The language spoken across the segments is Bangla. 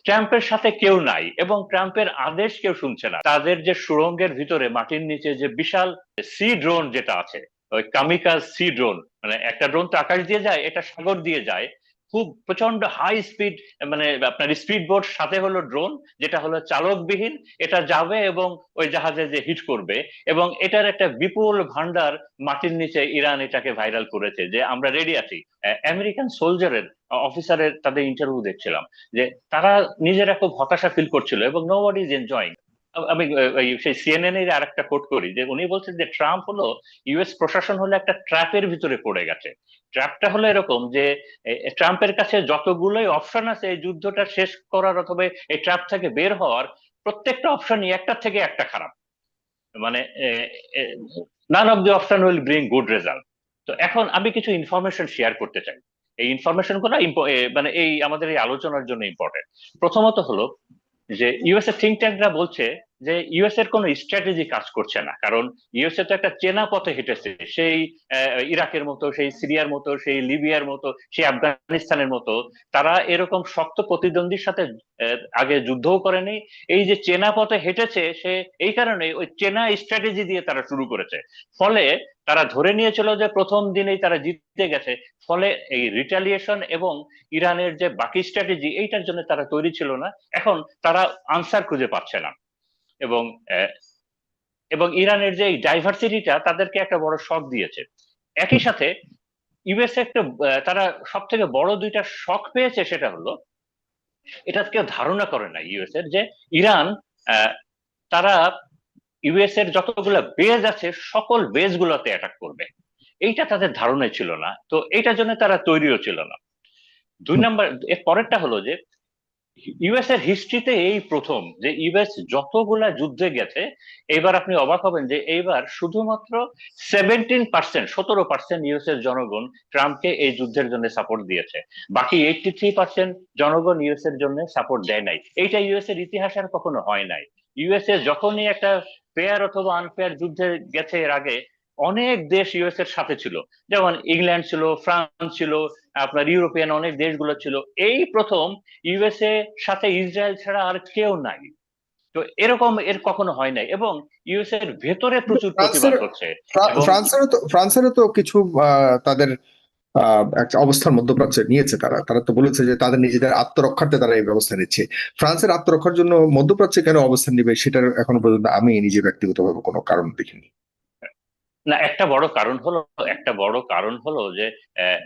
ট্রাম্পের সাথে কেউ নাই এবং ট্রাম্পের আদেশ কেউ শুনছে না। তাদের যে সুড়ঙ্গের ভিতরে মাটির নিচে যে বিশাল সি ড্রোন যেটা আছে, ওই কামিকাজ সি ড্রোন, মানে একটা ড্রোন তো আকাশ দিয়ে যায়, এটা সাগর দিয়ে যায়, খুব প্রচন্ড হাই স্পিড, মানে আপনার স্পিড বোট সাথে হলো ড্রোন, যেটা হলো চালকবিহীন। এটা যাবে এবং ওই জাহাজে যে হিট করবে, এবং এটার একটা বিপুল ভান্ডার মাটির নিচে ইরান এটাকে ভাইরাল করেছে যে আমরা রেডি আছি। আমেরিকান সোলজারের অফিসারের তাদের ইন্টারভিউ দেখছিলাম যে তারা নিজেরা খুব হতাশা ফিল করছিল এবং নো বডি ইজ এনজয়িং। আমি সেই সিএনএন এর আরেকটা কোট করি যে উনি বলছেন যে ট্রাম্প হলো, ইউএস প্রশাসন হলো একটা ট্র্যাপের ভিতরে পড়ে গেছে। ট্র্যাপটা হলো এরকম যে ট্রাম্পের কাছে যতগুলোই অপশন আছে এই যুদ্ধটা শেষ করার অথবা এই ট্র্যাপ থেকে বের হওয়ার, প্রত্যেকটা অপশনই একটা থেকে একটা খারাপ। মানে none of the option will bring good result. তো এখন আমি কিছু ইনফরমেশন শেয়ার করতে চাই। এই ইনফরমেশন গুলো মানে এই আমাদের এই আলোচনার জন্য ইম্পর্টেন্ট। প্রথমত হলো যে ইউএস এর থিঙ্ক ট্যাঙ্করা বলছে যে ইউএস এর কোনো স্ট্র্যাটেজি কাজ করছে না, কারণ ইউএসএ তো একটা চেনা পথে হেঁটেছে, সেই ইরাকের মতো, সেই সিরিয়ার মতো, সেই লিবিয়ার মতো, সেই আফগানিস্তানের মতো। তারা এরকম শক্ত প্রতিদ্বন্দ্বীর সাথে আগে যুদ্ধও করেনি। এই যে চেনা পথে হেঁটেছে, সে এই কারণে ওই চেনা স্ট্র্যাটেজি দিয়ে তারা শুরু করেছে। ফলে তারা ধরে নিয়েছিল যে প্রথম দিনেই তারা জিতে গেছে। ফলে এই রিটালিয়েশন এবং ইরানের যে বাকি স্ট্র্যাটেজি, এইটার জন্য তারা তৈরি ছিল না। এখন তারা আনসার খুঁজে পাচ্ছে না। এবং আহ, এবং ইরানের যে ডাইভার্সিটিটা তাদেরকে একটা বড় শক দিয়েছে। একই সাথে ইউএস একটা তারা সব থেকে বড় দুইটা শক পেয়েছে, সেটা হলো এটা কেউ ধারণা করে না ইউএস এর যে ইরান আহ, তারা ইউএস এর যতগুলো বেজ আছে সকল বেজ গুলোতে অ্যাটাক করবে। এইটা তাদের ধারণাই ছিল না, তো এইটার জন্য তারা তৈরিও ছিল না। দুই নাম্বার, এর পরেরটা হলো যে ইউএস এর হিস্ট্রিতে এই প্রথম যে ইউএস যতগুলা যুদ্ধে গেছে, এবার আপনি অবাক হবেন যে এইবার শুধুমাত্র 17%, 17% ইউএস এর জনগণ ট্রাম্পকে এই যুদ্ধের জন্য সাপোর্ট দিয়েছে। বাকি 83% জনগণ ইউএস এর জন্য সাপোর্ট দেয় নাই। এইটা ইউএস এর ইতিহাসে আর কখনো হয় নাই। ইউএসএ যখনই একটা ফেয়ার অথবা আনফেয়ার যুদ্ধে গেছে এর আগে, অনেক দেশ ইউএস এর সাথে ছিল। যেমন ইংল্যান্ড ছিল, ফ্রান্স ছিল, আপনার ইউরোপিয়ান অনেক দেশগুলো ছিল। এই প্রথম ইউএসএ সাথে ইসরায়েল ছাড়া আর কেউ নাই। তো এরকম এর কখনো হয় নাই, এবং ইউএস এর ভেতরে প্রচুর ফ্রান্সের প্রতিবাদ হচ্ছে। এবং ফ্রান্সেরও তো কিছু তাদের একটা অবস্থান মধ্যপ্রাচ্যে নিয়েছে। তারা তারা তো বলেছে যে তাদের নিজেদের আত্মরক্ষার্থে তারা এই ব্যবস্থা নিচ্ছে। ফ্রান্সের আত্মরক্ষার জন্য মধ্যপ্রাচ্যে কেন অবস্থান নিবে, সেটার এখনো পর্যন্ত আমি নিজে ব্যক্তিগতভাবে কোনো কারণ দেখিনি। না, একটা বড় কারণ হলো যে আহ,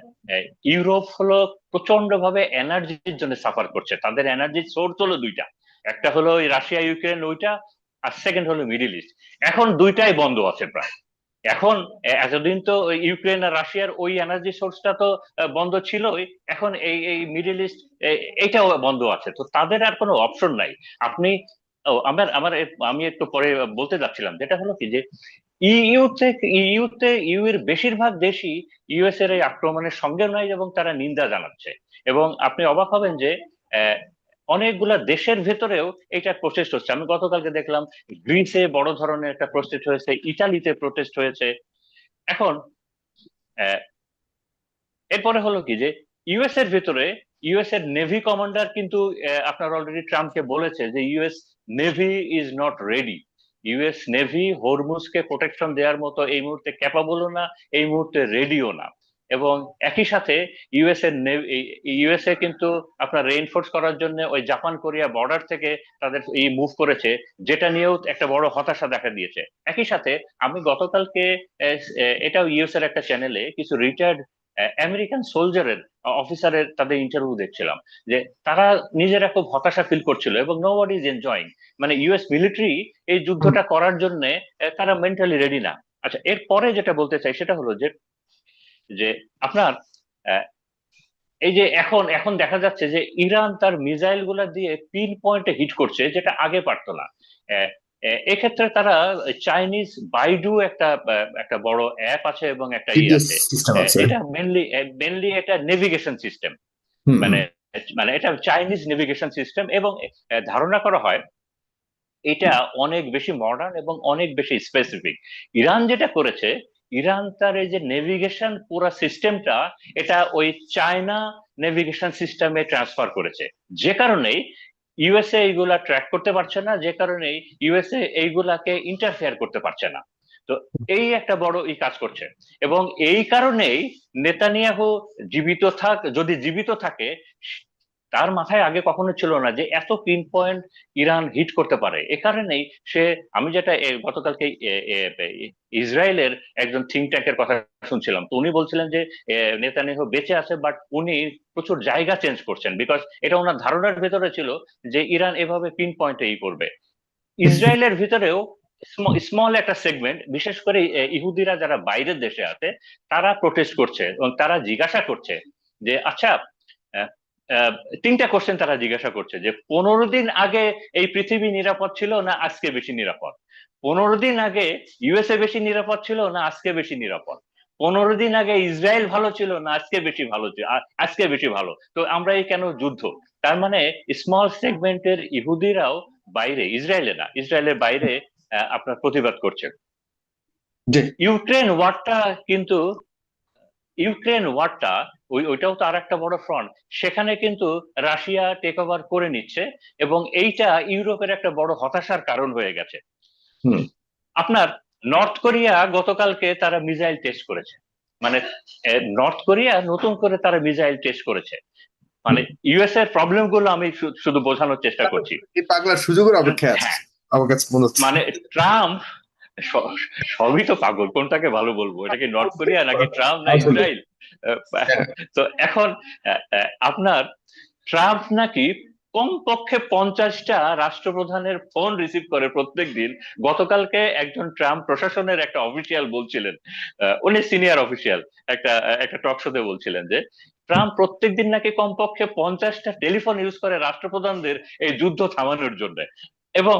ইউরোপ হলো প্রচন্ড ভাবে এনার্জির জন্য সাফার করছে। তাদের এনার্জির সোর্স হলো দুইটা, একটা হলো ওই রাশিয়া ইউক্রেন ওইটা, আর সেকেন্ড হলো মিডিল ইস্ট। এখন দুইটাই বন্ধ আছে প্রায়। এখন এতদিন তো ওই ইউক্রেন আর রাশিয়ার ওই এনার্জি সোর্সটা তো বন্ধ ছিলই। এখন এই এই মিডিল ইস্ট এইটাও বন্ধ আছে, তো তাদের আর কোনো অপশন নাই। আপনি আমার আমার আমি একটু পরে বলতে যাচ্ছিলাম, যেটা হলো কি যে ইউ এর বেশিরভাগ দেশই ইউএস এর এই আক্রমণের সঙ্গে নয় এবং তারা নিন্দা জানাচ্ছে। এবং আপনি অবাক হবেন যে আহ, অনেকগুলা দেশের ভেতরেও এটা প্রোটেস্ট হচ্ছে। আমি গতকালকে দেখলাম গ্রিসে বড় ধরনের একটা প্রোটেস্ট হয়েছে, ইটালিতে প্রোটেস্ট হয়েছে। এখন আহ, এরপরে হলো কি যে ইউএস এর ভেতরে ইউএস এর নেভি কমান্ডার কিন্তু আপনার অলরেডি ট্রাম্পকে বলেছে যে US navy is not ready. US navy হরমুজকে প্রোটেকশন দেওয়ার মতো এই মুহূর্তে ক্যাপাবলও না, এই মুহূর্তে রেডিও না। এবং একই সাথে ইউএসএ কিন্তু আপনার রেইনফোর্স করার জন্য ওই জাপান কোরিয়া বর্ডার থেকে তাদের এই মুভ করেছে, যেটা নিয়েও একটা বড় হতাশা দেখা দিয়েছে। একই সাথে আমি গতকালকে এটাও ইউএস এর একটা চ্যানেলে কিছু রিটায়ার্ড আমেরিকান সোলজারের অফিসারের তাদের ইন্টারভিউ দেখছিলাম যে তারা নিজেরা খুব হতাশা ফিল করছিল এবং নো বডি ইজ এনজয়িং। মানে ইউএস মিলিটারি এই যুদ্ধটা করার জন্য তারা মেন্টালি রেডি না। আচ্ছা, এরপরে যেটা বলতে চাই সেটা হলো যে যে আপনার আহ, এই যে এখন এখন দেখা যাচ্ছে যে ইরান তার মিসাইল গুলা দিয়ে পিন পয়েন্টে হিট করছে, যেটা আগে পারতো না। আহ, এক্ষেত্রে তারা চাইনিজ বাইডু একটা একটা বড় অ্যাপ আছে এবং একটা জিপিএস আছে। সিস্টেম আছে। এটা মেনলি মেনলি এটা নেভিগেশন সিস্টেম। হুম, মানে হুম। মানে এটা চাইনিজ নেভিগেশন সিস্টেম, এবং ধারণা করা হয় এটা অনেক বেশি মডার্ন এবং অনেক বেশি স্পেসিফিক। ইরান যেটা করেছে, ইরান তার এই যে নেভিগেশন পুরো সিস্টেমটা এটা ওই চায়না নেভিগেশন সিস্টেমে ট্রান্সফার করেছে। যে কারণে ইউএসএ এইগুলা ট্র্যাক করতে পারছে না, যে কারণে ইউএসএ এইগুলাকে ইন্টারফেয়ার করতে পারছে না। তো এই একটা বড় কাজ করছে, এবং এই কারণেই নেতানিয়াহু যদি জীবিত থাকে, তার মাথায় আগে কখনো ছিল না যে এত পিন পয়েন্ট ইরান হিট করতে পারে। এ কারণেই সে, আমি যেটা গতকালকে ইসরায়েলের একজন থিঙ্ক ট্যাঙ্কের কথা শুনছিলাম, তো উনি বলছিলেন যে নেতানিয়াহু বেঁচে আছে, বাট উনি প্রচুর জায়গা চেঞ্জ করছেন, বিকজ এটা ওনার ধারণার ভেতরে ছিল যে ইরান এভাবে পিন পয়েন্টে করবে। ইসরায়েলের ভিতরেও স্মল একটা সেগমেন্ট, বিশেষ করে ইহুদিরা যারা বাইরের দেশে আছে, তারা প্রোটেস্ট করছে এবং তারা জিজ্ঞাসা করছে যে আচ্ছা, আহ, আহ, তিনটা কোশ্চেন তারা জিজ্ঞাসা করছে যে 15 দিন আগে এই পৃথিবী নিরাপদ ছিল না আজকে বেশি নিরাপদ? 15 দিন আগে ইউএসএ বেশি নিরাপদ ছিল না আজকে বেশি নিরাপদ? 15 দিন আগে ইসরায়েল ভালো ছিল না আজকে বেশি ভালো ছিল, আজকে বেশি ভালো? তো আমরা এই কেন যুদ্ধ? তার মানে স্মল সেগমেন্টের ইহুদিরাও বাইরে, ইসরায়েলে না, ইসরায়েলের বাইরে আপনার প্রতিবাদ করছে। জি। ইউক্রেন ওয়ারটা কিন্তু, ইউক্রেন ওয়ারটা ওইটাও তো আর একটা বড় ফ্রন্ট, সেখানে কিন্তু রাশিয়া টেক ওভার করে নিচ্ছে, এবং এইটা ইউরোপের একটা বড় হতাশার কারণ হয়ে গেছে। হুম। আপনার নর্থ কোরিয়া গতকালকে তারা মিসাইল টেস্ট করেছে, মানে নর্থ কোরিয়া নতুন করে তারা মিসাইল টেস্ট করেছে। মানে ইউএস এর প্রবলেম গুলো আমি শুধু বোঝানোর চেষ্টা করছি। এই পাগলার সুযোগের অপেক্ষায় আছে হ্যাঁ, আমার কাছে মনে হচ্ছে। মানে ট্রাম্প সবই তো পাগল, কোনটাকে ভালো বলবো, এটা কি নর্থ কোরিয়া নাকি ট্রাম্প না আসলে ইসরায়েল? তো এখন আপনার ট্রাম্প নাকি কমপক্ষে 50টা রাষ্ট্রপ্রধানের ফোন রিসিভ করে প্রত্যেক দিন। গতকালকে একজন ট্রাম্প প্রশাসনের একটা অফিসিয়াল বলছিলেন, উনি সিনিয়র অফিসিয়াল, একটা একটা টক শোতে বলছিলেন যে ট্রাম্প প্রত্যেক দিন নাকি কমপক্ষে 50টা টেলিফোন ইউজ করে রাষ্ট্রপ্রধানদের এই যুদ্ধ থামানোর জন্য, এবং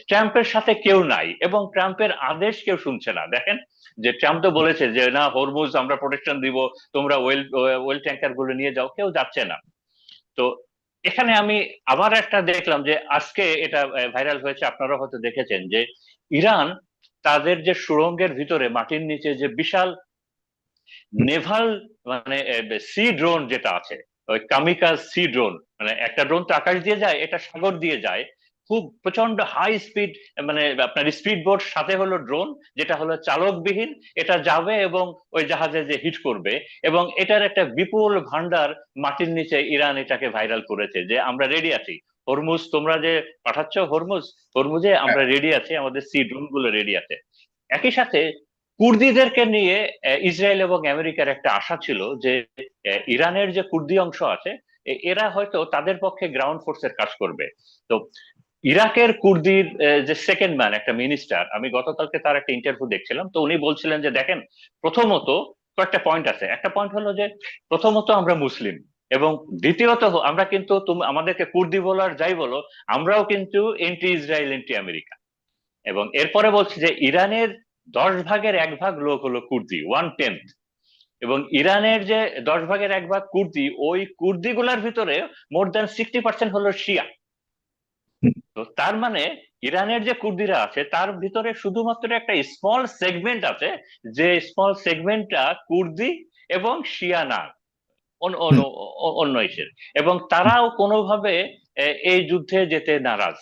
ট্রাম্পের সাথে কেউ নাই, এবং ট্রাম্পের আদেশ কেউ শুনছে না। দেখেন যে ট্রাম্প তো বলেছে যে না, হরমুজ আমরা প্রোটেকশন দিব, তোমরা ওয়েল ট্যাঙ্কার গুলো নিয়ে যাও, কেউ যাচ্ছে না। তো এখানে আমি আবার একটা দেখলাম যে আজকে এটা ভাইরাল হয়েছে, আপনারা হয়তো দেখেছেন যে ইরান তাদের যে সুড়ঙ্গের ভিতরে মাটির নিচে যে বিশাল নেভাল, মানে সি ড্রোন যেটা আছে, ওই কামিকাজ সি ড্রোন, মানে একটা ড্রোন তো আকাশ দিয়ে যায়, এটা সাগর দিয়ে যায়, খুব প্রচন্ড হাই স্পিড, মানে আপনার স্পিড বোট সাথে হলো ড্রোন, যেটা হলো চালকবিহীন, এটা যাবে এবং ওই জাহাজে যে হিট করবে, এবং এটার একটা বিপুল ভান্ডার মাটির নিচে ইরান এটাকে ভাইরাল করেছে যে আমরা রেডি আছি, হরমুজ তোমরা যে পাঠাচ্ছ, হরমুজে আমরা রেডি আছি, আমাদের সি ড্রোন গুলো রেডি আছে। একই সাথে কুর্দিদেরকে নিয়ে ইসরায়েল এবং আমেরিকার একটা আশা ছিল যে ইরানের যে কুর্দি অংশ আছে, এরা হয়তো তাদের পক্ষে গ্রাউন্ড ফোর্সের কাজ করবে। তো ইরাকের কুর্দির যে সেকেন্ড ম্যান, একটা মিনিস্টার, আমি গতকালকে তার একটা ইন্টারভিউ দেখছিলাম, তো উনি বলছিলেন যে দেখেন, প্রথমত কয়েকটা পয়েন্ট আছে, একটা পয়েন্ট হলো যে প্রথমত আমরা মুসলিম, এবং দ্বিতীয়ত আমরা কিন্তু, তুমি আমাদেরকে কুর্দি বলো আর যাই বলো, আমরাও কিন্তু এন্টি ইসরায়েল এন্টি আমেরিকা। এবং এরপরে বলছে যে ইরানের 10 ভাগের 1 ভাগ লোক হলো কুর্দি, 1/10, এবং ইরানের যে 10 ভাগের 1 ভাগ কুর্দি, ওই কুর্দি গুলার ভিতরে মোর দ্যান 60% হলো শিয়া। তো তার মানে ইরানের যে কুর্দিরা আছে তার ভিতরে শুধুমাত্র একটা স্মল সেগমেন্ট আছে, যে স্মল সেগমেন্টটা কুর্দি এবং শিয়া না, অন্য ইসের, এবং তারাও কোনোভাবে এই যুদ্ধে যেতে নারাজ।